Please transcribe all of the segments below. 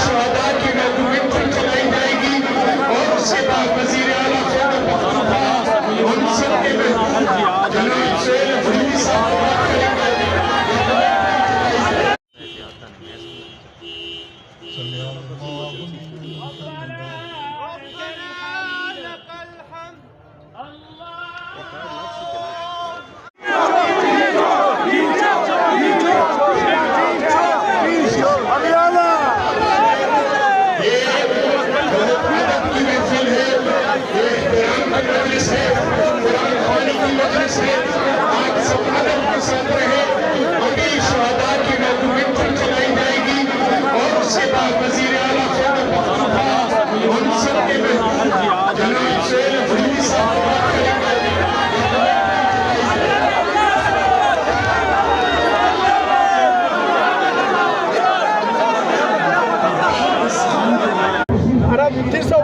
شہداء کی ڈاکومنٹری چلائی جائے گی اور اس کے بعد وزیر اعلیٰ ان سب کے جناب سے وزیر صاحب بات کریں گے۔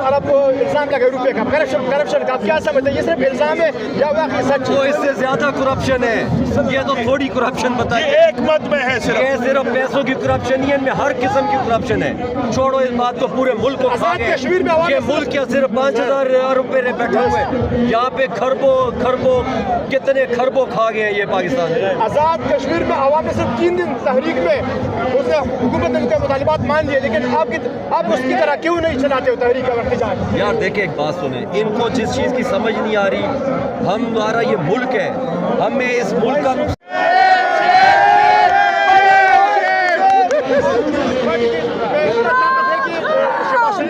عرب کو الزام لگا روپے کا کرپشن کا، آپ کیا سمجھتے ہیں یہ صرف الزام ہے یا واقعی سچ؟ وہ اس سے زیادہ کرپشن ہے، یہ تو تھوڑی کرپشن بتائیے، ایک مت میں ہے صرف، یہ صرف پیسوں کی کرپشن نہیں ہے، ان میں ہر قسم کی کرپشن ہے۔ چھوڑو اس بات کو، پورے ملک کو کھا گئے، یہ ملک کیا صرف 5,000 روپے بیٹھے ہوئے، یہاں پہ کھربوں کتنے کھربوں کھا گئے ہیں یہ پاکستان۔ آزاد کشمیر میں عوام نے صرف 3 دن تحریک میں اس نے حکومت نے ان کے مطالبات مان لیے، لیکن آپ اس کی طرح کیوں نہیں چلاتے ہو تحریک کا احتجاج؟ یار دیکھیں ایک بات سنیں، ان کو جس چیز کی سمجھ نہیں آ رہی، ہمارا یہ ملک ہے، ہمیں اس ملک کا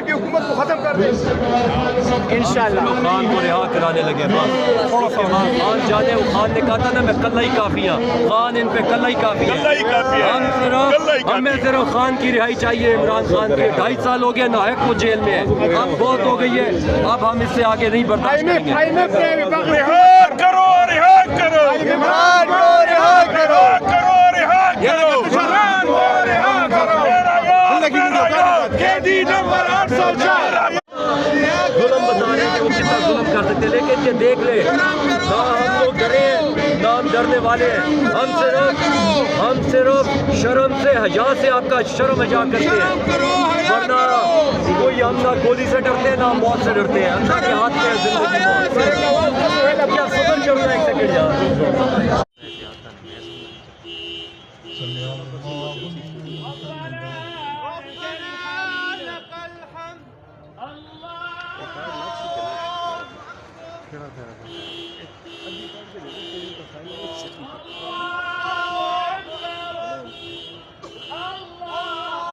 کی حکومت کو ختم کر دیں انشاءاللہ۔ خان کو رہا کرانے لگے، خان جانے، وہ خان نے کہا تھا نا میں کلہ ہی کافی ہوں، خان ان پہ کلہ ہی کافی ہے، ہمیں صرف خان کی رہائی چاہیے، عمران خان کے 2.5 سال ہو گیا ناحق وہ جیل میں ہے، اب بہت ہو گئی ہے، اب ہم اس سے آگے نہیں برداشت کریں گے۔ رہا کرو عمران کو رہا کرو قیدی نمبر 804 ظلم بتا رہے ہیں کہ وہ کتنا ظلم کر سکتے ہیں، لیکن یہ دیکھ لیں نہ ہم لوگ ڈرے ہیں نہ ہم ڈرنے والے ہیں، ہم صرف شرم سے حیا سے آپ کا شرم حیا کرتے ہیں، ورنہ کوئی ہم نہ گولی سے ڈرتے ہیں نہ ہم موت سے ڈرتے ہیں، اللہ کے ہاتھ میں ہے زندگی موت۔ کیا صبر کرنا ایک سیکنڈ یار۔